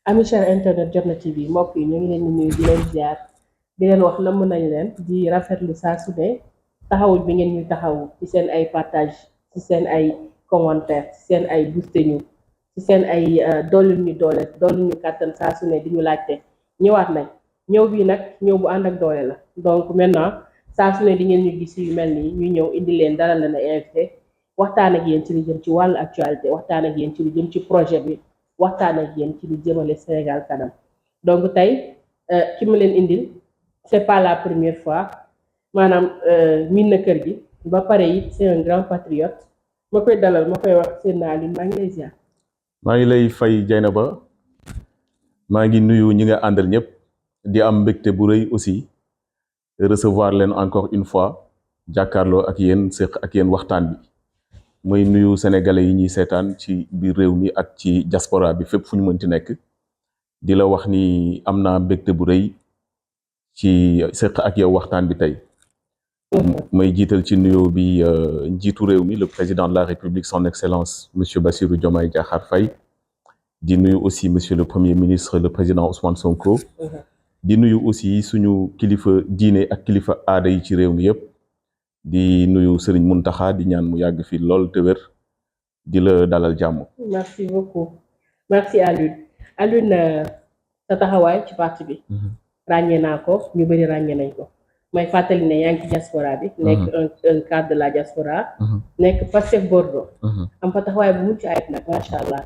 ami cher internet Jotna TV mbokk yi ñu ngi leen di nuyu di leen ziar di leen wax namm nañ leen di rafetlu saa su ne taxawu bi ngeen ñuy taxawu ci seen ay partage ci seen ay commentaire ci seen ay booster ñu ci seen ay dolli ñu doole dolli ñu kàttan saa su ne di ñu laajte ñëwaat nañ ñëw bii nag ñëw bu ànd ak doole la donc maintenant saa su ne di ngeen ñu gis yu mel nii ñu ñëw indi leen dalal leen ay invité waxtaan ak yéen ci li jëm ci wàllu actualité waxtaan ak yéen ci li jëm ci projet bi waxtaan ak yéen ci lu jëmale Sénégal kanam donc tey ki ma leen indil c'est pas la première fois maanaam miin na kër gi ba pare it c'est un grand patriote ma koy dalal ma koy wax seen naa li maa ngi lay ziar. maa ngi lay fay Dieynaba maa ngi nuyu ñi nga àndal ñëpp di am mbégte bu rëy aussi recevoir leen encore une fois jàkkaarloo ak yéen séq ak yéen waxtaan bi muy nuyu sénégalais yi ñuy seetaan ci biir réew mi ak ci diaspora bi fépp fu ñu mënti nekk di la wax ni am naa mbégte bu rëy ci séq ak yow waxtaan bi tey may jiital ci nuyoo bi njiitu réew mi le président de la République son excellence monsieur Bassirou Diomaye Diakhar Faye di nuyu aussi monsieur le premier ministre le président Ousmane Sonko di nuyu aussi suñu kilifa diine ak kilifa aada yi ci réew mi yëpp di nuyu Serigne Mountakha di ñaan mu yàgg fi lool te wér di la dalal jàmm. merci beaucoup merci Alioune sa taxawaay ci parti bi ràññee naa ko ñu bëri ràññee nañ ko may fàttali ne yaa ngi ci diaspora bi nekk un cadre de la diaspora nekk Pastef Bordeaux am fa taxawaay bu mucc ayib nag macha allah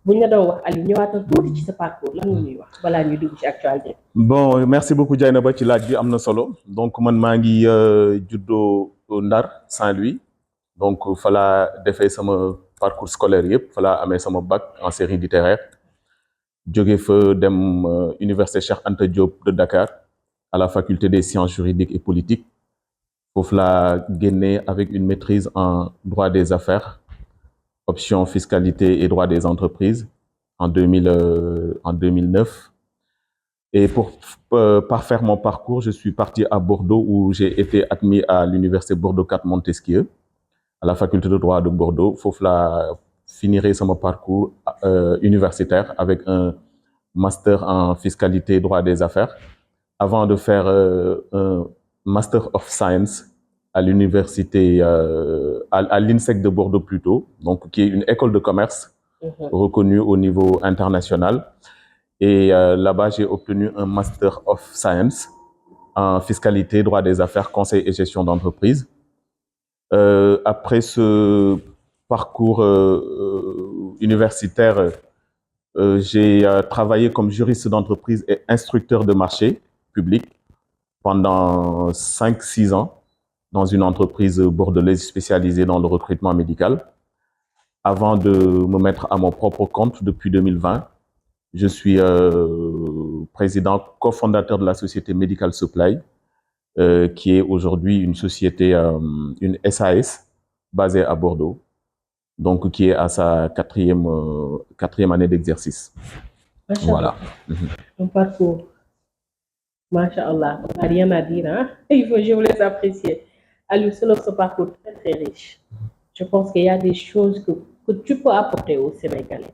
buñ la doon wax Aliou ñëwaatal tuuti ci sa parcours lan nga ñuy wax balaa ñuy dugg ci actualité. Bon merci beaucoup Dieynaba ci laaj bi am na solo donc man maa ngi juddoo Ndar Saint-Louis donc fa laa defee sama parcours scolaire yëpp fa laa amee sama bac en série littéraire jóge fa dem université Cheikh Anta Diop de Dakar à la faculté des sciences juridiques et politiques foofu laa génnee avec une maîtrise en droit des affaires option fiscalité et droit des entreprises en 2009 et pour parfaire mon parcours je suis parti à Bordeaux où j'ai été admis à l'université Bordeaux 4 Montesquieu à la faculté de droit de Bordeaux foofu laa finirai mon parcours universitaire avec un master en fiscalité et droit des affaires avant de faire un master of science à l'université à l'INSEC de Bordeaux plutôt donc qui est une école de commerce reconnue au niveau international et là-bas j'ai obtenu un master of science en fiscalité, droit des affaires, conseil et gestion d'entreprise. Après ce parcours universitaire, j'ai travaillé comme juriste d'entreprise et instructeur de marché public pendant 5-6 ans dans une entreprise bordelaise spécialisée dans le recrutement médical. Avant de me mettre à mon propre compte depuis 2020, je suis président cofondateur de la société Medical Supply, qui est aujourd'hui une société, une SAS basée à Bordeaux, donc qui est à sa quatrième année d'exercice. Voilà. Un parcours, Masha'Allah, on n'a rien à dire, hein? Je vous laisse apprécier. Aliou, c'est notre parcours très très riche. Je pense qu'il y a des choses que tu peux apporter aux Sénégalais.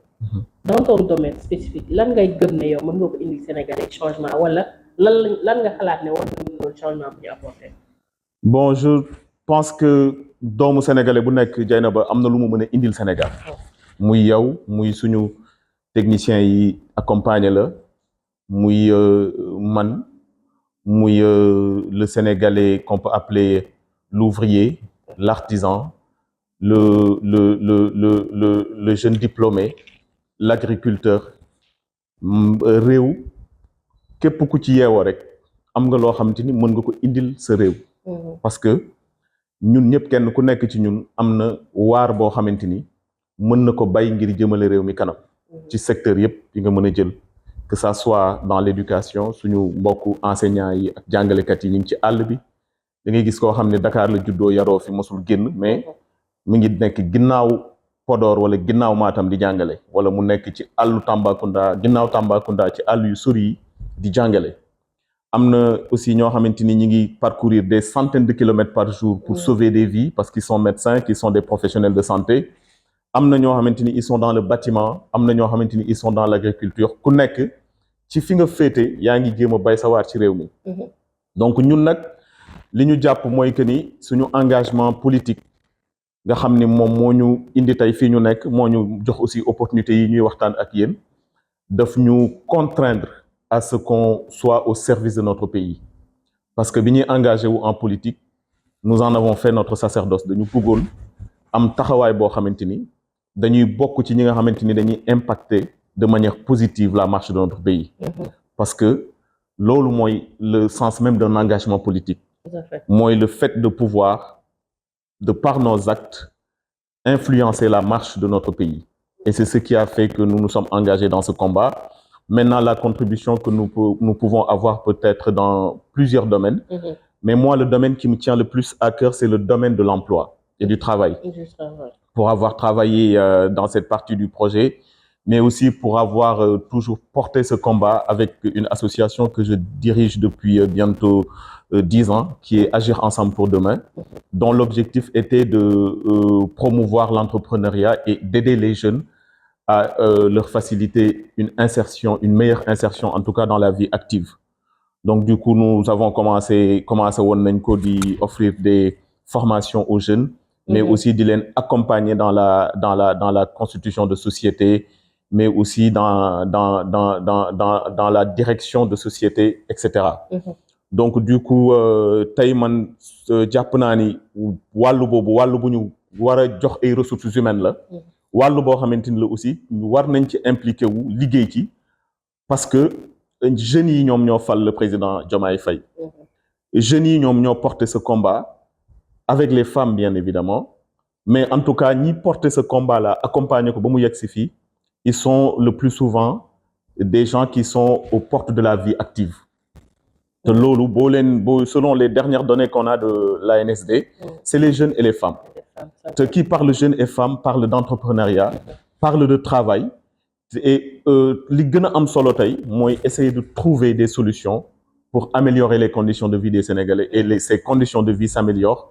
Dans ton domaine spécifique, lan ngay gëm ne yow mën nga ko indi Sénégalais changement wala lan nga xalaat ne war na changement bu ñu apporter. Bon, je pense que doomu Sénégalais bu nekk Dieynaba am na lu mu mën a indil Sénégal. Muy yow muy suñu techniciens yi accompagner la muy man muy le Sénégalais qu'on peut appeler l'ouvrier, l'artisan, le jeune diplômé, l'agriculteur réew képp ku ci yeewoo rek am nga loo xamante ni mën nga ko indil sa réew. Parce que ñun ñëpp kenn ku nekk ci ñun am na waar boo xamante ni mën na ko bay ngir jëmale réew mi kanam. ci secteur yëpp yi nga mën a jël que ça soit dans l'éducation suñu mbokku enseignants yi ak jàngalekat yi ñu ngi ci àll bi da ngay gis koo xam ne Dakar la juddoo yaroo fi mosul génn mais mi ngi nekk ginnaaw Podor wala ginnaaw Matam di jàngale wala mu nekk ci àllu Tambacounda ginnaaw Tambacounda ci àll yu sori yi di jàngale. am na aussi ñoo xamante ni ñi ngi parcourir des centaines de kilomètres par jour pour sauver des vies parce qu'ils sont médecins qu'ils sont des professionnels de santé am na ñoo xamante ni ils sont dans le bâtiment am na ñoo xamante ni ils sont dans l'agriculture ku nekk ci fi nga féete yaa ngi jéem a bay sa waar ci réew mi. Donc ñun nag li ñu jàpp mooy que ni suñu engagement politique nga xam ni moom moo ñu indi tey fii ñu nekk moo ñu jox aussi opportunité yi ñuy waxtaan ak yéen daf ñu contraindre à ce qu'on soit au service de notre pays parce que bi ñuy engagé wu en politique nous en avons fait notre sacerdoce dañu bëggoon am taxawaay boo xamante ni dañuy bokk ci ñi nga xamante ni dañuy impacter de manière positive la marche de notre pays parce que loolu mooy le sens même d'un engagement politique mooy le fait de pouvoir de par nos actes influencer la marche de notre pays et c'est ce qui a fait que nous nous sommes engagés dans ce combat. Maintenant, la contribution que nous pouvons avoir peut-être dans plusieurs domaines. Mais moi, le domaine qui me tient le plus à cœur, c'est le domaine de l'emploi et du travail. Pour avoir travaillé dans cette partie du projet, mais aussi pour avoir toujours porté ce combat avec une association que je dirige depuis bientôt 10 ans, qui est Agir Ensemble pour Demain, dont l'objectif était de promouvoir l'entrepreneuriat et d'aider les jeunes à leur faciliter une insertion, une meilleure insertion, en tout cas dans la vie active. Donc, du coup, nous avons commencé à offrir des formations aux jeunes, mais aussi de les accompagner dans la constitution de société, mais aussi dans la direction de société, etc. Donc, du coup, tey man jàpp naa ni wàllu boobu wàllu bu ñu war a jox ay ressources humaines la. wàllu boo xamante ni la aussi war nañ ci impliqué wu liggéey ci parce que jeunes yi ñoom ñoo fal le président Diomaye Faye. Jeunes yi ñoom ñoo porté ce combat avec les femmes bien évidemment mais en tout cas ñi porté ce combat là accompagner ko ba mu yegg si fii ils sont le plus souvent des gens qui sont aux portes de la vie active. te loolu selon les dernières données qu'on a de l'ANSD, c'est les jeunes et les femmes. te qui parle jeunes et femmes parle d'entrepreneuriat, parle de travail et li gën a am solo tey mooy essayer de trouver des solutions pour améliorer les conditions de vie des Sénégalais et ces conditions de vie s'améliorent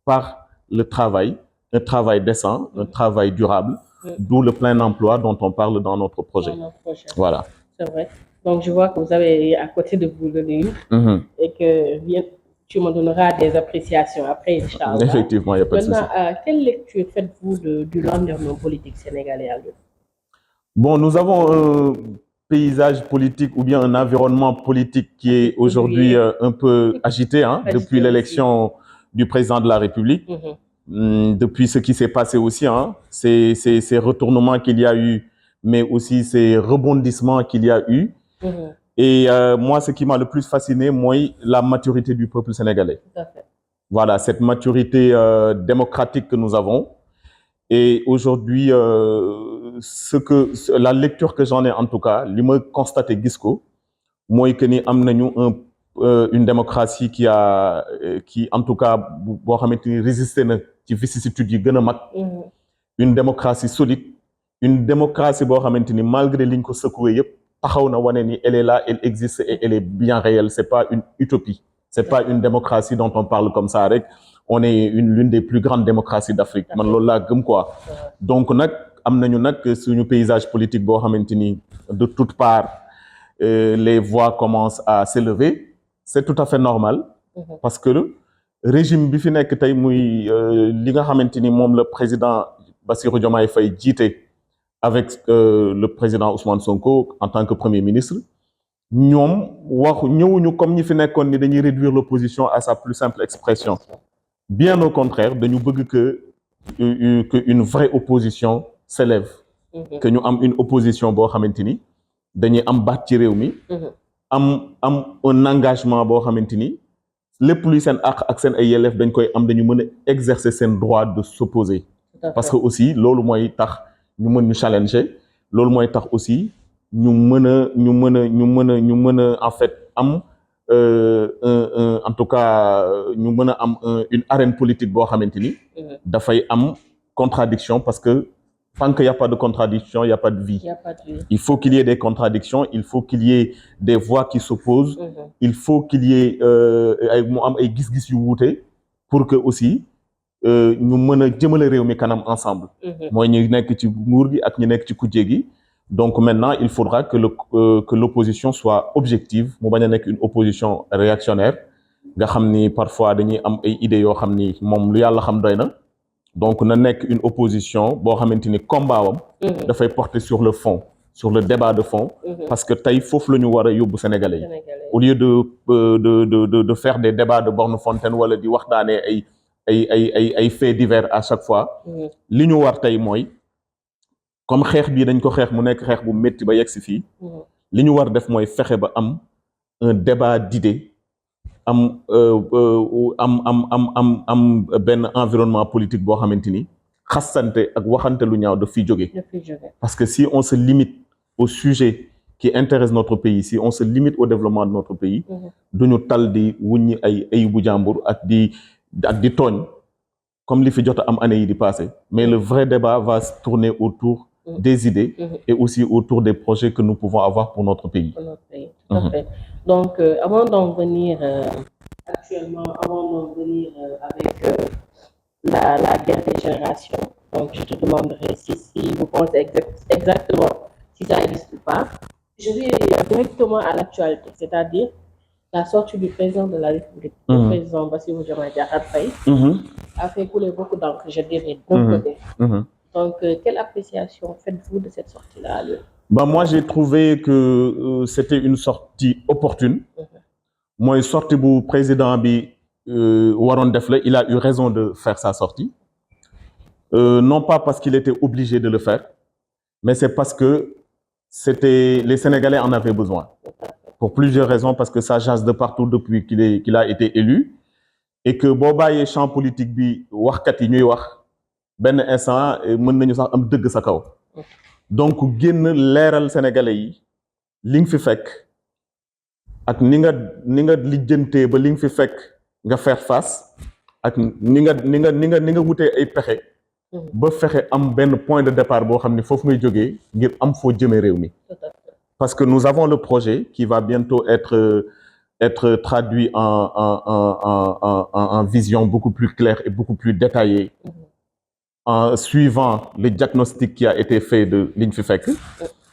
par le travail, un travail décent, un travail durable, d'où le plein emploi dont on parle dans notre projet. Voilà. C'est vrai. Donc, je vois que vous avez à côté de vous le livre et que tu me donneras des appréciations après, Inch'Allah. Effectivement, il n'y a pas de souci. Maintenant, quelle lecture faites-vous du landerneau politique sénégalais? Bon, nous avons un paysage politique ou bien un environnement politique qui est aujourd'hui un peu agité depuis l'élection du président de la République, depuis ce qui s'est passé aussi, ces retournements qu'il y a eu, mais aussi ces rebondissements qu'il y a eu. Et moi, ce qui m'a le plus fasciné, moi, la maturité du peuple sénégalais. Tout à fait. Voilà, cette maturité démocratique que nous avons. Et aujourd'hui, la lecture que j'en ai en tout cas, li ma constaté gis ko, mooy que ni am nañu une démocratie qui en tout cas boo xamante ni résisté na ci vicissitudes yi gën a mag. Une démocratie solide, une démocratie boo xamante ni malgré liñ ko secoué yëpp taxaw na wane ni elle est là, elle existe et elle est bien réelle. C'est pas une utopie, c'est pas une démocratie dont on parle comme ça rek. On est l'une des plus grandes démocraties d'Afrique. Man loolu laa gëm quoi. Donc nag am nañu nag suñu paysage politique boo xamante ni de toutes parts les voix commencent à s'élever. C'est tout à fait normal parce que le régime bi fi nekk tey muy li nga xamante ni moom le président Bassirou Diomaye Faye jiite avec le président Ousmane Sonko en tant que premier ministre, ñoom ñëwuñu comme ñi fi nekkoon ni dañuy réduire l'opposition à sa plus simple expression. Bien au contraire, dañu bëgg que une vraie opposition s'élève, que ñu am une opposition boo xamante ni dañuy am baat ci réew mi, am un engagement boo xamante ni lépp luy seen àq ak seen ay yelleef dañ koy am, dañu mën a exercer seen droit de s'opposer. Parce que aussi loolu mooy tax ñu mën ñu challenger, loolu mooy tax aussi ñu mën a en fait am en tout cas ñu mën a am une arène politique boo xamante ni dafay am contradiction parce que tant qu'il n'y a pas de contradiction, il n'y a pas de vie. Il faut qu'il y ait des contradictions, il faut qu'il y ait des voix qui s'opposent, il faut qu'il y ait mu am ay gis-gis yu wuute pour que aussi ñu mën a jëmale réew mi kanam ensemble. mooy ñu nekk ci nguur gi ak ñu nekk ci kujje gi. Donc maintenant il faudra que l'opposition soit objective mu bañ a nekk une opposition réactionnaire nga xam ni parfois dañuy am ay idées yoo xam ni moom lu yàlla xam doy na. Donc na nekk une opposition boo xamante ni combat wam dafay porter sur le fond, sur le débat de fond, parce que tey foofu la ñu war a yóbbu Sénégalais yi au lieu de faire des débats de borne fontaine wala di waxtaanee ay faits divers à chaque fois. li ñu war tey mooy comme xeex bii dañ ko xeex mu nekk xeex bu métti ba yegg si fii. li ñu war def mooy fexe ba am un débat d'idées am benn environnement politique boo xamante ni xasante ak waxante lu ñaaw daf fiy jóge. Parce que si on se limite au sujet qui intéresse notre pays, si on se limite au développement de notre pays, duñu tal di wuññi ay bu jàmbur ak di tooñ comme li fi jot a am année yi di passé. Mais le vrai débat va se tourner autour des idées et aussi autour des projets que nous pouvons avoir pour notre pays. Pour notre pays, tout à fait. Donc, avant d'en venir avec la guerre des générations, donc je te demanderai si vous pensez exactement si ça existe ou pas. Je vais directement à l'actualité, c'est-à-dire la sortie du président de la République, le président Bassirou Diomaye Diakhar Faye, a fait couler beaucoup d'encre, je dirais, d'un côté. Donc, quelle appréciation faites-vous de cette sortie-là? Moi, j'ai trouvé que c'était une sortie opportune. Moi, sortie du président bi Waron Defle, il a eu raison de faire sa sortie. Non pas parce qu'il était obligé de le faire, mais c'est parce que les Sénégalais en avaient besoin. Pour plusieurs raisons, parce que ça jase de partout depuis qu'il a été élu. Et que Boba et champ politique bi waxkat yi ñuy wax benn instant mën nañu sax am dëgg sa kaw. Donc génn leeral Sénégalais yi li nga fi fekk ak ni nga lijjantee ba li nga fi fekk nga faire face ak ni nga wutee ay pexe ba fexe am benn point de départ boo xam ne foofu ngay jógee ngir am foo jëmee réew mi. Parce que nous avons le projet qui va bientôt être traduit en vision beaucoup plus claire et beaucoup plus détaillée en suivant le diagnostic qui a été fait de liñ fi fekk.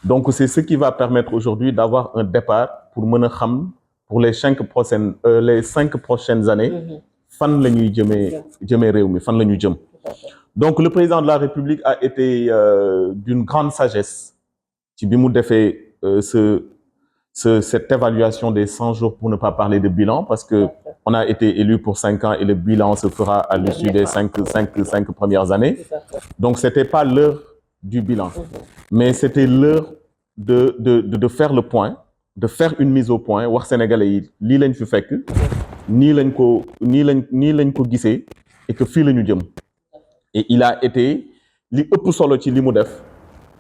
Donc c'est ce qui va permettre aujourd'hui d'avoir un départ pour mën a xam pour les 5 prochaines années fan la ñuy jëmee réew mi fan la ñuy jëm. Donc le président de la République a été d'une grande sagesse ci bi mu defee cette évaluation des 100 jours, pour ne pas parler de bilan, parce que on a été élu pour 5 ans et le bilan se fera à l'issue des 5 premières années. Donc c'était pas l'heure du bilan, mais c'était l'heure de faire le point, de faire une mise au point, wax Sénégalais yi lii lañ fi fekk, nii lañ ko gisee et que fii la ñu jëm. Et il a été li ëpp solo ci li mu def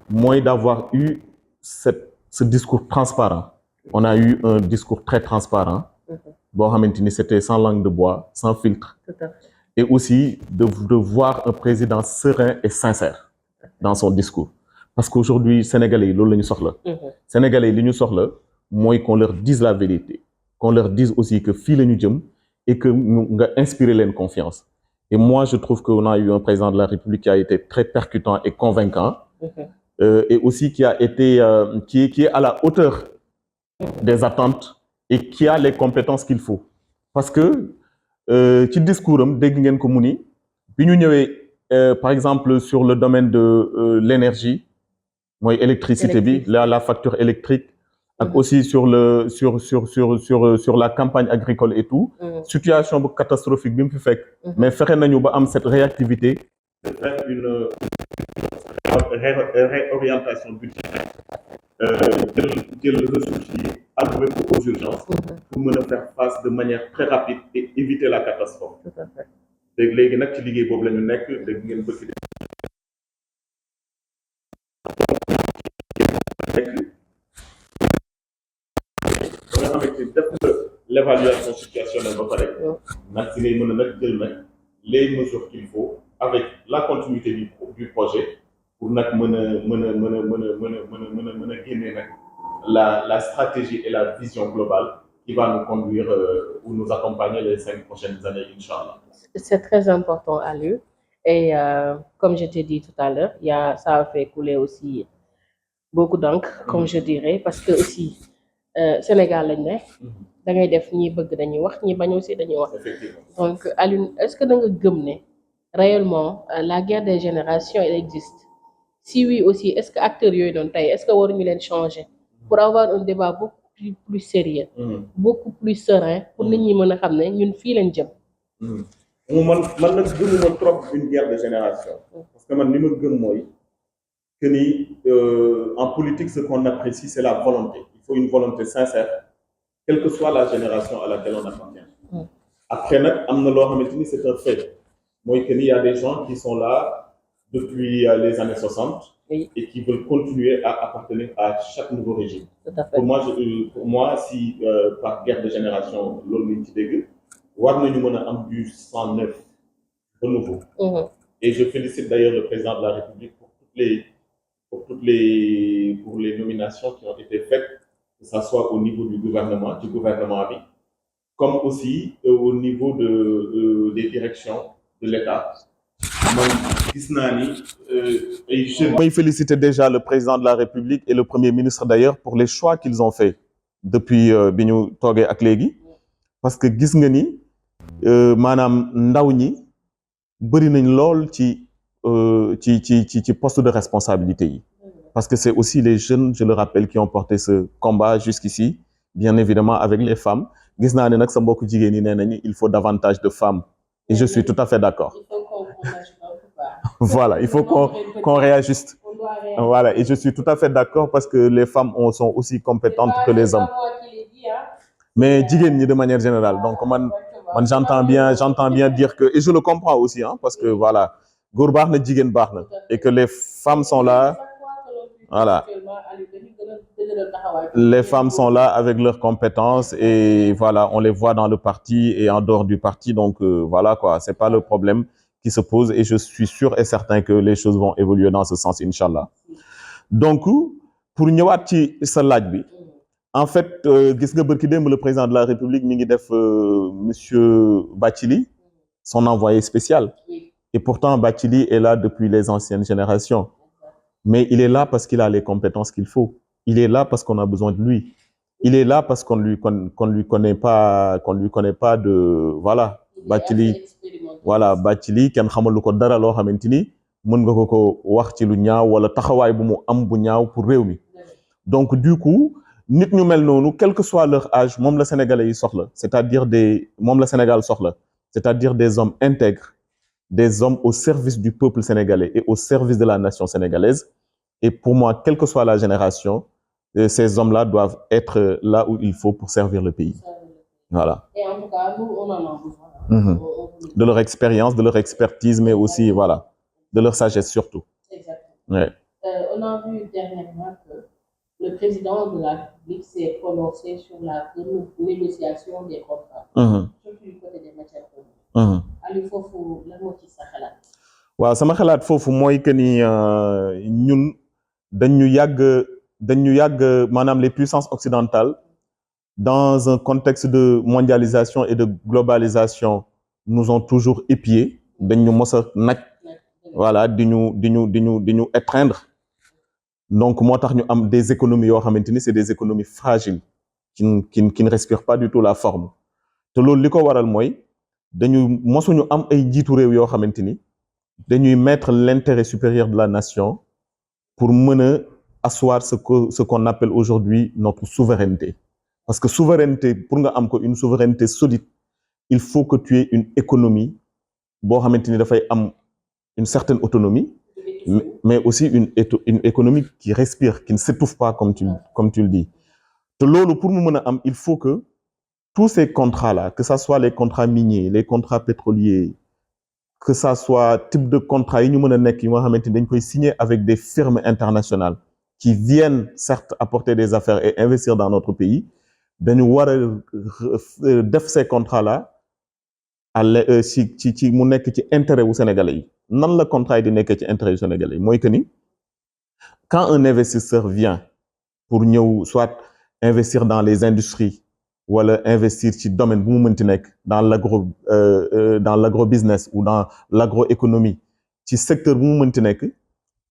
mooy d'avoir eu ce discours transparent. On a eu un discours très transparent. Bon, c'était sans langue de bois, sans filtre. Et aussi de voir un président serein et sincère dans son discours. Parce qu'aujourd'hui, Sénégalais, Sénégalais, moi, qu'on leur dise la vérité, qu'on leur dise aussi que fil et nous et que nous inspirer leur confiance. Et moi, je trouve qu'on a eu un président de la République qui a été très percutant et convaincant. Et aussi qui a été qui est à la hauteur des attentes et qui a les compétences qu'il faut. Parce que ci discours am dégg ngeen ko mu ni bi ñu ñëwee par exemple sur le domaine de l'énergie mooy électricité bi la facture électrique ak aussi sur la campagne agricole et tout situation bu catastrophique bi mu fi fekk mais fexe nañu ba am cette réactivité de faire une réorientation budgétaire jël ressources yi alloué aux urgences pour mën a faire face de manière très rapide et éviter la catastrophe. Tout à fait. léegi nag ci liggéey boobu la ñu nekk dégg ngeen bëgg def l'évaluation situationnelle ba pare nag si ngay mën a nag jël nag les mesures qu'il faut avec la continuité du projet pour nag mën a génne nag la stratégie et la vision globale qui va nous conduire ou nous accompagner les 5 prochaines années, Inch'Allah. C'est très important à lui. Et comme je t'ai dit tout à l'heure, ça a fait couler aussi beaucoup d'encre, comme je dirais, parce que aussi Sénégal lañ ne da ngay def ñi bëgg dañuy wax ñi bañ aussi dañuy wax. Donc Alioune, est-ce que da nga gëm ne réellement la guerre des générations elle existe? Si oui aussi, est-ce que acteurs yooyu noonu tey est-ce que waruñu leen changer pour avoir un débat beaucoup plus sérieux, beaucoup plus serein pour nit ñi mën a xam ne ñun fii lañ jëm. man nag gëmuma trop une guerre de génération parce que man li ma gëm mooy que ni en politique ce qu'on apprécie c'est la volonté. Il faut une volonté sincère quelle que soit la génération à laquelle on appartient. Après nag am na loo xamante ni c'est un fait mooy que ni il y a des gens qui sont là depuis les années 60 et qui veulent continuer à appartenir à chaque nouveau régime. Pour moi si par guerre de génération loolu lañ ci dégg war nañu mën a am du 109 renouveau. Et je félicite d'ailleurs le président de la République pour les nominations qui ont été faites, que ça soit au niveau du gouvernement bi, comme aussi au niveau des directions de l'État. Je félicite déjà le président de la République et le Premier ministre d'ailleurs pour les choix qu'ils ont faits depuis bi ñu toogee ak léegi parce que gis nga ni maanaam ndaw ñi bëri nañ lool ci poste de responsabilité yi parce que c'est aussi les jeunes, je le rappelle, qui ont porté ce combat jusqu'ici, bien évidemment avec les femmes. Gis naa ne nag sa mbokk jigéen ñi nee nañu il faut davantage de femmes et je suis tout à fait d'accord. Voilà, il faut qu'on réajuste. Voilà, et je suis tout à fait d'accord parce que les femmes sont aussi compétentes que les hommes. Mais jigéen ñi de manière générale. Donc man j'entends bien dire que et je le comprends aussi parce que voilà, góor baax na jigéen baax na et que les femmes sont là. Voilà. Les femmes sont là avec leurs compétences et voilà, on les voit dans le parti et en dehors du parti. Donc voilà quoi, c'est pas le problème qui se pose et je suis sûr et certain que les choses vont évoluer dans ce sens, Inch'Allah. Donc pour ñëwaat ci sa laaj bi, en fait gis nga bërki démb le président de la République mi ngi def monsieur Bathily, son envoyé spécial. Et pourtant Bathily est là depuis les anciennes générations. Mais il est là parce qu'il a les compétences qu'il faut. Il est là parce qu'on a besoin de lui. Il est là parce qu'on lui connaît pas de voilà Bathily. Voilà Bathily kenn xamal lu ko dara loo xamante ni mën nga ko wax ci lu ñaaw wala taxawaay bu mu am bu ñaaw pour réew mi. Donc du coup nit ñu mel noonu quel que soit leur âge moom la Sénégalais yi soxla moom la Sénégal soxla c'est-à-dire des hommes intègres. Des hommes au service du peuple sénégalais et au service de la nation sénégalaise. Et pour moi, quelle que soit la génération, ces hommes-là doivent être là où il faut pour servir le pays. Voilà. Et en tout cas, nous, on en a besoin. De leur expérience, de leur expertise, mais aussi, voilà, de leur sagesse surtout. Exactement. Ouais. On a vu dernièrement que le président de la République s'est prononcé sur la négociation des contrats, surtout du côté des matières premières. Aliou foofu lan moo ci sa xalaat. waaw sama xalaat foofu mooy que ni ñun dañu yàgg maanaam les puissances occidentales dans un contexte de mondialisation et de globalisation nous ont toujours épiés dañu mos a naj voilà di ñu étreindre donc moo tax ñu am des économies yoo xamante ni c'est des économies fragiles qui ne respirent pas du tout la forme te loolu li ko waral mooy dañu mosuñu am ay njiitu réew yoo xamante ni dañuy mettre l'intérêt supérieur de la nation pour mën a asseoir ce qu'on appelle aujourd'hui notre souveraineté parce que souveraineté pour nga am ko une souveraineté solide il faut que tu aies une économie boo xamante ni dafay am une certaine autonomie mais aussi une économie qui respire qui ne s'étouffe pas comme tu le dis te loolu pour mu mën a am il faut que tous ces contrats-là, que ça soit les contrats miniers, les contrats pétroliers, que ça soit type de contrat yi ñu mën a nekk yi nga xamante ni dañ koy signer avec des firmes internationales qui viennent certes apporter des affaires et investir dans notre pays, dañu war a def ces contrats-là ci mu nekk ci intérêt wu Sénégalais yi. Nan la contrat yi di nekk ci intérêt yu Sénégalais yi mooy que ni quand un investisseur vient pour ñëw soit investir dans les industries wala investir ci domaine bu mu mënti nekk dans l'agrobusiness ou dans l'agroéconomie ci secteur bu mu mënti nekk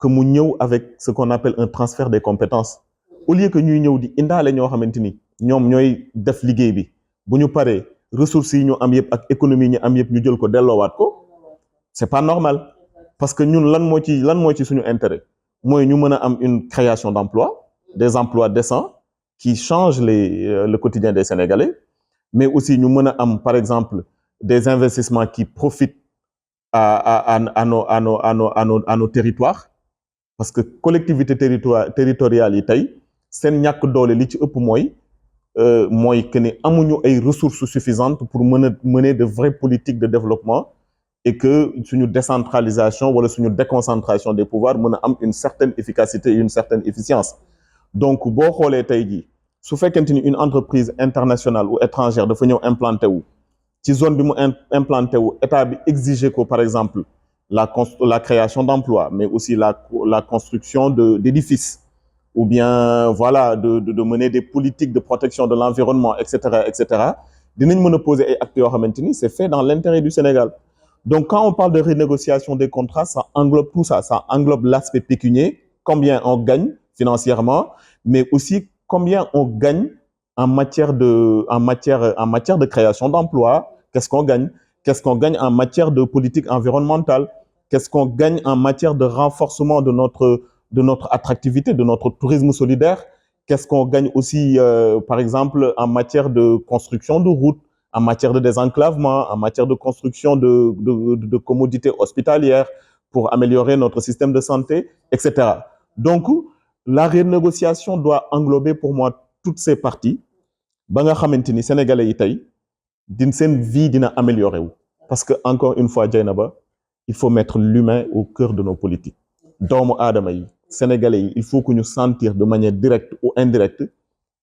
que mu ñëw avec ce qu'on appelle un transfert des compétences au lieu que ñuy ñëw di indaale ñoo xamante ni ñoom ñooy def liggéey bi bu ñu paree ressources yi ñu am yëpp ak économie ñu am yëpp ñu jël ko delloowaat ko c'est pas normal parce que ñun lan moo ci suñu intérêt mooy ñu mën a am une création d'emplois, des emplois décents qui changent le quotidien des Sénégalais, mais aussi ñu mën a am par exemple des investissements qui profitent à nos territoires parce que collectivité territoriale yi tey seen ñàkk doole li ci ëpp mooy que ne amuñu ay ressources suffisantes pour mener de vraies politiques de développement et que suñu décentralisation wala suñu déconcentration des pouvoirs mën a am une certaine efficacité et une certaine efficience donc boo xoolee tey jii su fekkente ni une entreprise internationale ou étrangère dafa ñëw implanté wu ci zone bi mu implanté wu état bi exiger ko par exemple la création d'emplois mais aussi la construction d'édifices ou bien voilà de mener des politiques de protection de l'environnement et cetera dinañ mën a poser ay actes yoo xamante ni c'est fait dans l'intérêt du Sénégal. Donc, quand on parle de renégociation des contrats, ça englobe tout ça. Ça englobe l'aspect pécunier, combien on gagne financièrement, mais aussi combien on gagne en matière de création d'emplois. Qu'est-ce qu'on gagne? Qu'est-ce qu'on gagne en matière de politique environnementale? Qu'est-ce qu'on gagne en matière de renforcement de notre attractivité, de notre tourisme solidaire? Qu'est-ce qu'on gagne aussi, par exemple, en matière de construction de routes? En matière de désenclavement, en matière de construction de commodités hospitalières pour améliorer notre système de santé, etc. Donc, la renégociation doit englober pour moi toutes ces parties. Ba nga xamanteni Sénégalais yi tay seen vie dina améliorer wu. Parce que encore une fois Dieynaba, il faut mettre l'humain au cœur de nos politiques. Doomu aadama yi, Sénégalais yi, il faut que ñu sentir de manière directe ou indirecte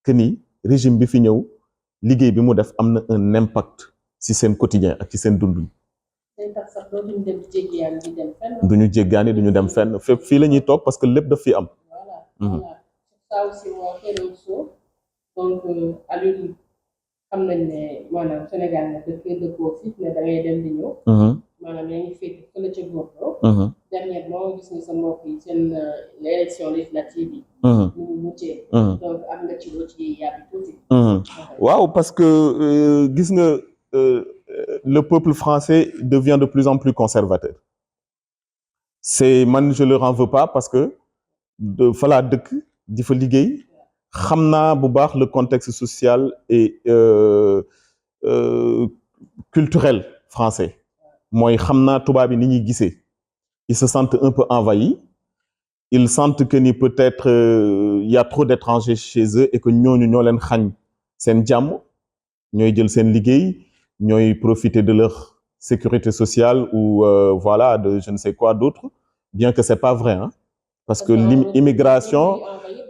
que ni régime bi fi ñëw liggéey bi mu def am na un impact ci seen quotidien ak ci seen dund. duñu jéggaani duñu dem fenn fépp fii la ñuy toog parce que lépp daf fi am. voilà ça aussi moo xëy donc Aliou xam nañ ne maanaam Sénégal nag dëkkoo fi ne da ngay dem di ñëw. maanaam yaa ngi féete fële ca Bordeaux. dernièrement gis nga sa mbokk yi seen élection législative yi. ñu mu muccee. donc am nga ci loo ci yàbbi tuuti. waaw parce que gis nga le peuple français devient de plus en plus conservateur. Je leur en veux pas parce que fa laa dëkk di fa liggéey xam naa bu baax le contexte social et culturel français. mooy xam naa tubaab yi ni ñuy gisee. Ils se sentent un peu envahis. Ils sentent que ni peut-être il y a trop d'étrangers chez eux et que ñooñu ñoo leen xañ seen jàmm ñooy jël seen liggéey ñooy profiter de leur sécurité sociale ou voilà de je ne sais quoi d'autre bien que c'est pas vrai hein parce que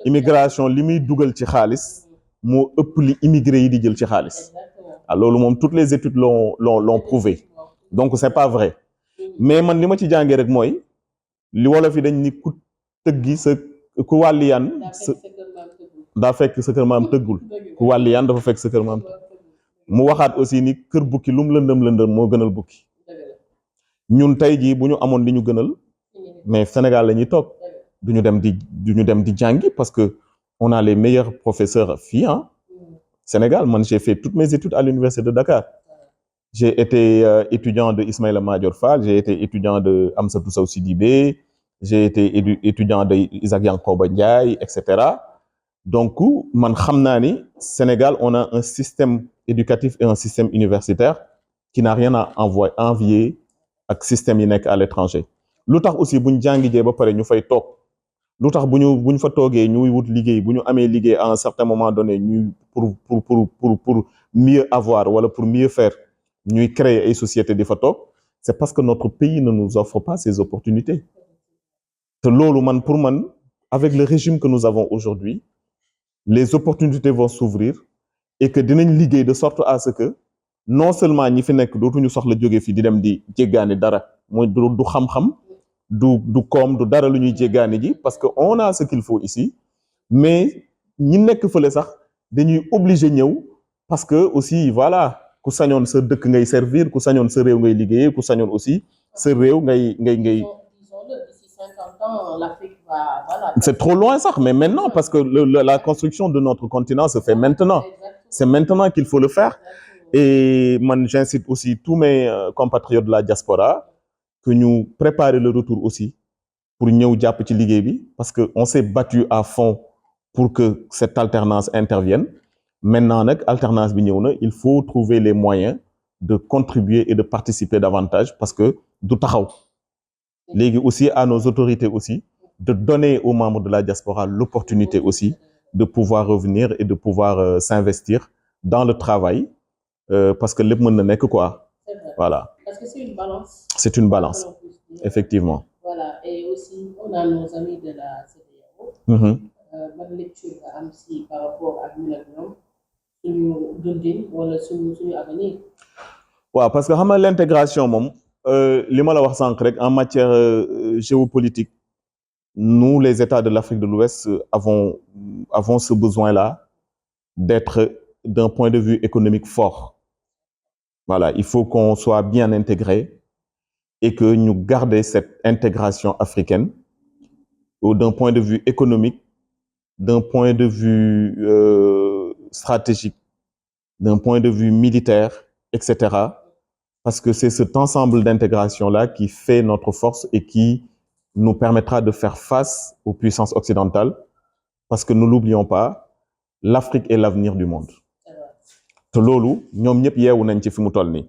immigration li muy dugal ci xaalis moo ëpp li immigré yi di jël ci xaalis loolu moom toutes les études l'ont prouvé donc c'est pas vrai mais man li ma ci jàngee rek mooy li wolof yi dañ ni ku tëggi sa ku wàlliyaan daa fekk sa kër maam tëggul ku wàlliyaan dafa fekk sa kër maam mu waxaat aussi ni kër bukki lu mu lëndëm moo gënal bukki ñun tey jii bu ñu amoon li ñu gënal mais Sénégal la ñuy toog duñu dem di jàngi parce que on a les meilleurs professeurs fii hein Sénégal man j'ai fait toutes mes études à l'université de Dakar j'ai été étudiant de Ismaïla Madior Fall j'ai été étudiant de Amsatou Sow Sidibé j'ai été étudiant de Isaac Yankoba Ndiaye etc. Donc man xam naa ni Sénégal on a un système éducatif et un système universitaire qui n'a rien à envier ak système yi nekk à l'étranger lu tax aussi buñ jàngijee ba pare ñu fay toog lu tax buñ fa toogee ñuy wut liggéey bu ñu amee liggéey à un certain moment donné ñuy pour mieux avoir wala pour mieux faire ñuy créer ay sociétés di fa toog c'est parce que notre pays ne nous offre pas ces opportunités te loolu pour man avec le régime que nous avons aujourd'hui les opportunités vont s'ouvrir et que dinañ liggéey de sorte à ce que non seulement ñi fi nekk dootuñu soxla jóge fi di dem di jéggaani dara mooy du xam-xam du koom du dara lu ñuy jéggaani ji parce que on a ce qu'il faut ici mais ñi nekk fële sax dañuy obligé ñëw parce que aussi voilà ku sañoon sa dëkk ngay servir ku sañoon sa réew ngay liggéeyee ku sañoon aussi sa réew ngay. Disons-le, d'ici 50 ans, l'Afrique va, voilà. C'est trop loin ça, mais maintenant, parce que la construction de notre continent se fait maintenant. C'est maintenant qu'il faut le faire. Et moi, j'incite aussi tous mes compatriotes de la diaspora que nous préparer le retour aussi pour nous jàpp ci liggéey bi, parce que on s'est battu à fond pour que cette alternance intervienne. Maintenant nag alternance bi ñëw na, il faut trouver les moyens de contribuer et de participer davantage, parce que du taxaw. Léegi aussi à nos autorités aussi de donner aux membres de la diaspora l'opportunité aussi de pouvoir revenir et de pouvoir s'investir dans le travail, parce que lépp mën na nekk quoi. C'est vrai. Voilà. Parce que c'est une balance. C'est une balance, effectivement. Voilà, et aussi on a nos amis de la CEDEAO. Ban lecture nga am si par rapport ak ñun ak ñoom suñu dundin wala suñu avenir. waaw parce que xam nga l'intégration moom li ma la wax sànq rek en matière géopolitique, nous les États de l'Afrique de l'Ouest avons ce besoin-là d'être d'un point de vue économique fort. Voilà, il faut qu'on soit bien intégré et que nous gardions cette intégration africaine d'un point de vue économique, d'un point de vue stratégique, d'un point de vue militaire, etc. Parce que c'est cet ensemble d'intégration-là qui fait notre force et qui nous permettra de faire face aux puissances occidentales. Parce que ne l'oublions pas, l'Afrique est l'avenir du monde. te loolu ñoom ñëpp yeewu nañ ci fi mu toll nii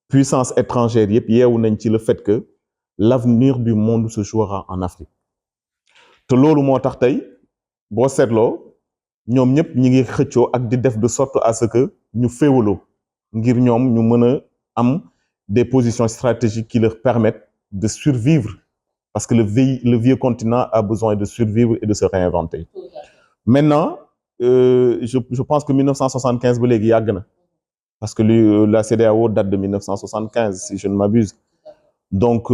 puissance étrangère yëpp yeewu nañ ci le fait que l'avenir du monde se jouera en Afrique te loolu moo tax tey boo seetloo ñoom ñëpp ñi ngi xëccoo ak di def de sorte à ce que ñu féewaloo ngir ñoom ñu mën a am des positions stratégiques qui leur permettent de survivre parce que le vieux continent a besoin de survivre et de se réinventer. Maintenant je pense que 1975 ba léegi yàgg na parce que la CEDEAO date de 1975 si je ne m'abuse. Donc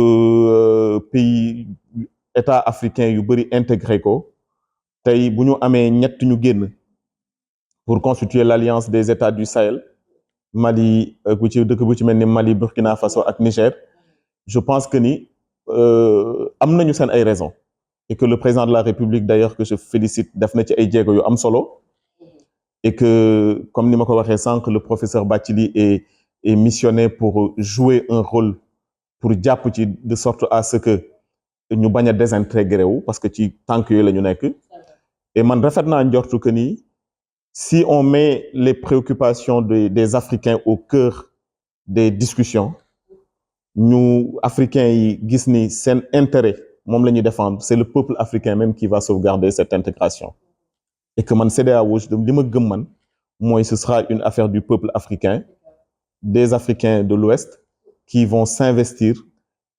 pays état africain yu bëri intégré ko tey bu ñu amee ñett ñu génn pour constituer l'alliance des États du Sahel Mali bu ci dëkk bu ci mel ni Mali, Burkina Faso ak Niger, je pense que ni am nañu seen ay raisons et que le président de la République d'ailleurs que je félicite def na ci ay jéego yu am solo et que comme ni ma ko waxee sànq le professeur Bathily est missionné pour jouer un rôle pour jàpp ci de sorte à ce que ñu bañ a désintégré wu parce que ci tànk yooyu la ñu nekk et man rafet naa njortu que ni si on met les préoccupations des Africains au cœur des discussions ñu Africains yi gis ni seen intérêt moom la ñuy défendre, c'est le peuple africain même qui va sauvegarder cette intégration et que man CEDEAO li ma gëm man mooy ce sera une affaire du peuple africain, des Africains de l'Ouest qui vont s'investir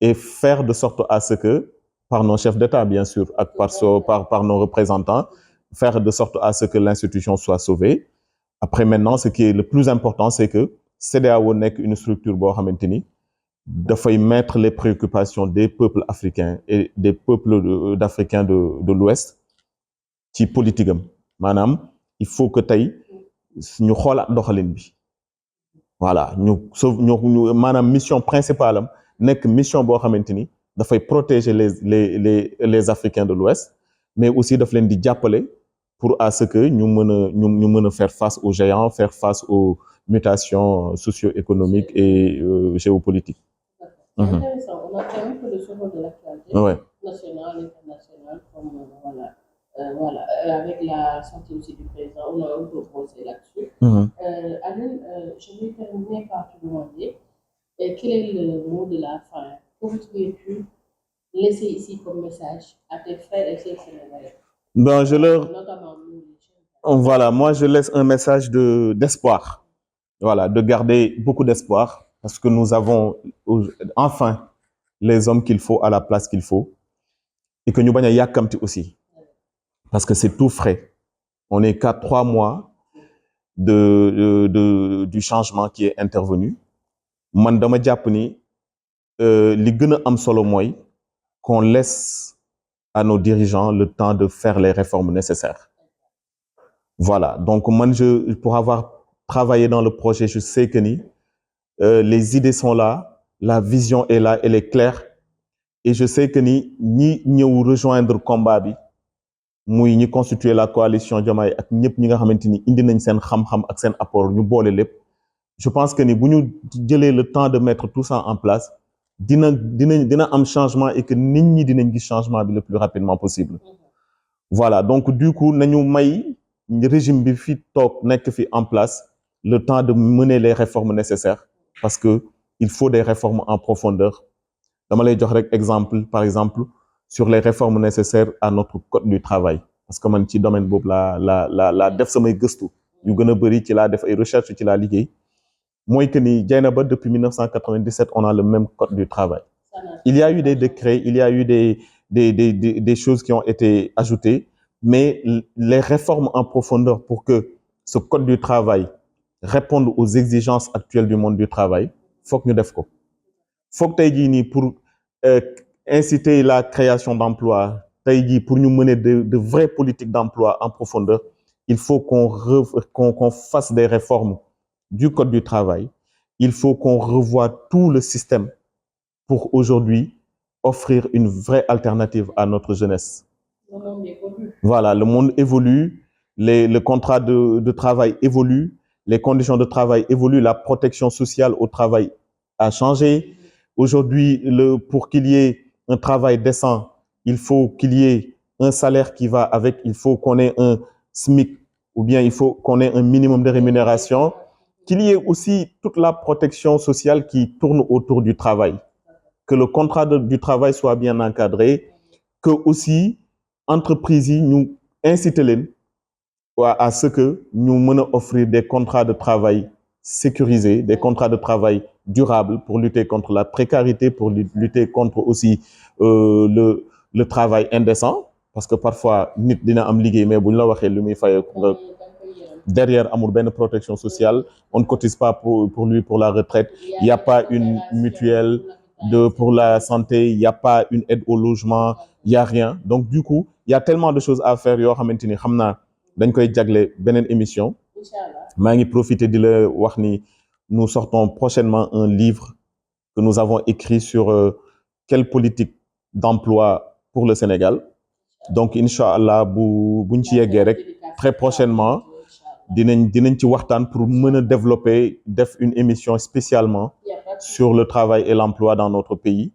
et faire de sorte à ce que par nos chefs d'État bien sûr ak par nos représentants faire de sorte à ce que l'institution soit sauvée. Après maintenant ce qui est le plus important c'est que CEDEAO nekk une structure boo xamante ni dafay mettre les préoccupations des peuples africains et des peuples d'Africains de l'Ouest ci politique am maanaam il faut que tey ñu xoolaat doxalin bi voilà ñu maanaam mission principale am nekk mission boo xamante ni dafay protéger les Africains de l'Ouest mais aussi daf leen di jàppale pour à ce que ñu mën a faire face aux géants, faire face aux mutations socio-économiques et géopolitiques. C'est intéressant. On a fait un peu le tour de l'actualité nationale, internationale, comme voilà, avec la sortie aussi du président, on a un peu posé là-dessus. Alioune, je vais terminer par te demander quel est le mot de la fin que vous pu laisser ici comme message à tes frères et sœurs sénégalais. Ben, Notamment nous, voilà, moi je laisse un message d'espoir. Voilà, de garder beaucoup d'espoir parce que nous avons enfin les hommes qu'il faut à la place qu'il faut et que ñu bañ a yàkkamti aussi parce que c'est tout frais. On n'est qu'à 3 mois du changement qui est intervenu. Man dama jàpp ni li gën a am solo mooy qu'on laisse à nos dirigeants le temps de faire les réformes nécessaires. Voilà, donc moi pour avoir travailler dans le projet, je sais que les idées sont là, la vision est là, elle est claire. Et je sais que ñi ñëw rejoindre combat bi muy ñi constituer la coalition Diomaye ak ñëpp ñi nga xamante ni indi nañ seen xam-xam ak seen apport ñu boole lépp. Je pense que bu ñu jëlee le temps de mettre tout ça en place dina am changement et que nit ñi dinañ gis changement bi le plus rapidement possible. Voilà, donc du coup nañu may régime bi fi toog nekk fi en place le temps de mener les réformes nécessaires parce que il faut des réformes en profondeur. Dama lay jox rek exemple, par exemple, sur les réformes nécessaires à notre code du travail. Parce que man ci domaine boobu la def samay gëstu yu gën a bëri ci laa def ay recherche ci laa liggéey mooy que ni Dieynaba depuis 1997 on a le même code du travail. Il y a eu des décrets, il y a eu des choses qui ont été ajoutées, mais les réformes en profondeur pour que ce code du travail réponde aux exigences actuelles du monde du travail, faut que ñu def ko. Faut que tey jii nii pour inciter la création d'emplois, tey jii pour ñu mener de vraies politiques d'emploi en profondeur, il faut qu'on fasse des réformes du code du travail. Il faut qu'on revoie tout le système pour aujourd'hui offrir une vraie alternative à notre jeunesse. Le monde évolue. Voilà, le monde évolue, le contrat de travail évolue, les conditions de travail évoluent, la protection sociale au travail a changé. Aujourd'hui, pour qu'il y ait un travail décent, il faut qu'il y ait un salaire qui va avec, il faut qu'on ait un SMIC ou bien il faut qu'on ait un minimum de rémunération, qu'il y ait aussi toute la protection sociale qui tourne autour du travail, que le contrat du travail soit bien encadré, que aussi entreprises yi ñu inciter leen à ce que ñu mën a offrir des contrats de travail sécurisés, des contrats de travail durables pour lutter contre la précarité, pour lutter contre aussi le travail indécent, parce que parfois nit dina am liggéey mais buñ la waxee lu muy fayeeku nga derrière amul benn protection sociale, on ne cotise pas pour lui pour la retraite, il n'y a pas une mutuelle pour la santé, il n'y a pas une aide au logement, il n'y a rien. Donc du coup, il y a tellement de choses à faire yoo xamante ni xam naa dañ koy jagle beneen émission. Maa ngi profiter di la wax ni nous sortons prochainement un livre que nous avons écrit sur quelle politique d'emploi pour le Sénégal. Donc inch'Allah buñ ci yeggee rek très prochainement dinañ ci waxtaan pour mën a développer def une émission spécialement sur le travail et l'emploi dans notre pays.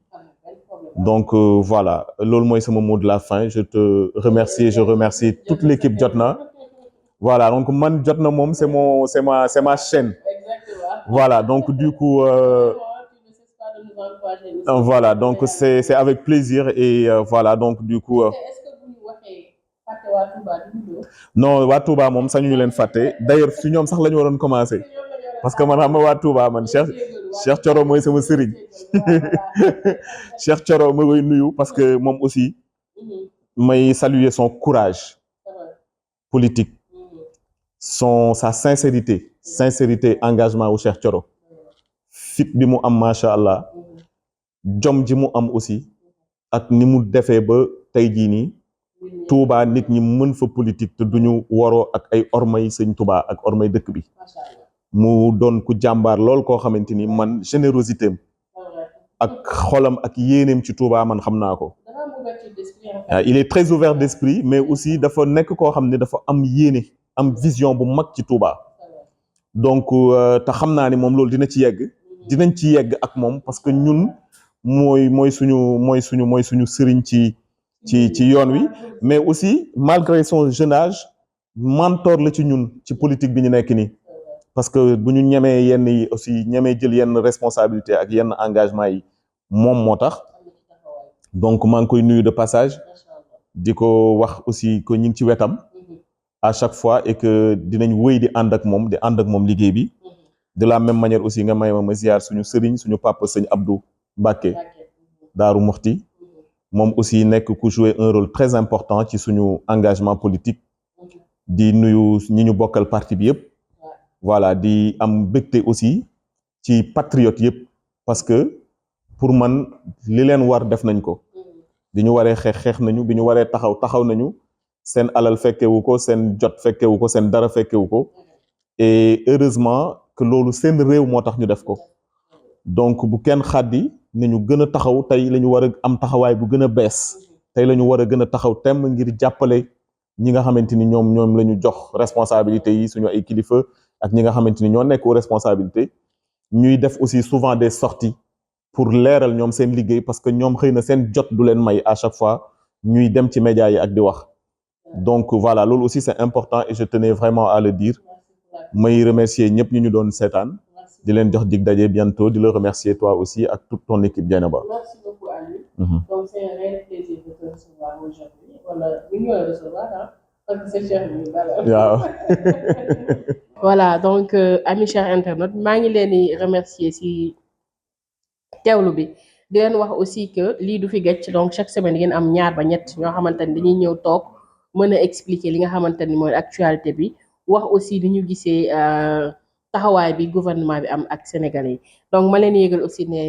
Donc voilà, loolu mooy sama mot de la fin. Je te remercie et je remercie toute l'équipe Jotna. Voilà, donc man Jotna moom c'est ma chaîne. Voilà, donc du coup voilà, donc c'est avec plaisir et voilà, donc du coup non waa Touba moom sañu ñu leen fàtte d'ailleurs su ñoom sax la ñu waroon commencer parce que man xam nga waa Touba man Cheikh Thioro mooy sama sëriñ Cheikh Thioro ma koy nuyu parce que moom aussi may saluer son courage politique, sa sincérité engagement wu Cheikh Thioro, fit bi mu am macha allah, jom ji mu am aussi ak ni mu defee ba tey jii nii Touba nit ñi mën fa politique te duñu waroo ak ay ormay sëñ Touba ak ormay dëkk bi mu doon ku jàmbaar lool koo xamante ni man générosité am ak xolam ak yéeneem ci Touba man xam naa ko. Il est très ouvert d'esprit mais aussi dafa nekk koo xam ne dafa am yéene am vision bu mag ci Touba. Donc te xam naa ni moom loolu dinañ ci yegg ak moom parce que ñun mooy suñu sëriñ ci yoon wi, mais aussi malgré son jeune âge mentor la ci ñun ci politique bi ñu nekk nii parce que bu ñu ñemee yenn yi aussi ñemee jël yenn responsabilité ak yenn engagement yi moom moo tax. Donc maa ngi koy nuyu de passage di ko wax aussi que ñu ngi ci wetam à chaque fois et que dinañ wéy di ànd ak moom liggéey bi. De la même manière aussi nga may ma ziar suñu sëriñ suñu papa sëñ Abdou Mbacké Daaru Muxti moom aussi nekk ku jouer un rôle très important ci suñu engagement politique di nuyu ñi ñu bokkal parti bi yëpp. Voilà, di am mbégte aussi ci patriote yëpp parce que pour man li leen war def nañ ko bi ñu waree xeex nañu bi ñu waree taxaw nañu seen alal fekkewu ko seen jot fekkewu ko seen dara fekkewu ko et heureusement que loolu seen réew moo tax ñu def ko donc bu kenn xaddi ne ñu gën a taxaw tey la ñu war a am taxawaay bu gën a bees tey la ñu war a gën a taxaw temm ngir jàppale ñi nga xamante ni ñoom la ñu jox responsabilité yi suñu ay kilifa ak ñi nga xamante ni ñoo nekk aux responsabilités ñuy def aussi souvent des sorties pour leeral ñoom seen liggéey parce que ñoom xëy na seen jot du leen may à chaque fois ñuy dem ci médias yi ak di wax donc voilà loolu aussi c'est important et je tenais vraiment à le dire may remercier ñëpp ñu doon seetaan di leen jox dig daje bientôt di la remercier toi aussi ak toute ton équipe Dieynaba. Merci beaucoup Aliou. Donc c'est un réel plaisir de te recevoir aujourd'hui. Voilà, bu ñu recevoir parce que c'est cher bi waaw. Voilà donc amis chers internautes maa ngi leen di remercier si teewlu bi di leen wax aussi que lii du fi gëcc donc chaque semaine ngeen am ñaar ba ñett ñoo xamante ni dañuy ñëw toog mën a expliquer li nga xamante ni mooy actualité bi wax aussi li ñu gisee taxawaay bi gouvernement bi am ak Sénégalais yi donc ma leen yégal aussi ne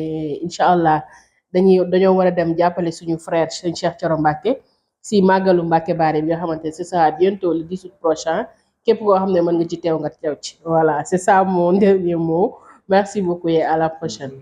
incha allah dañoo war a dem jàppale suñu frère sëñ Cheikh Thioro Mbacké si màggalu Mbacké Bari bi nga xamante ne c'est ça bientôt le 18 prochain képp koo xam ne mën nga ci teew nga teew ci voilà c'est ça mon dernier mot merci beaucoup et à la prochaine.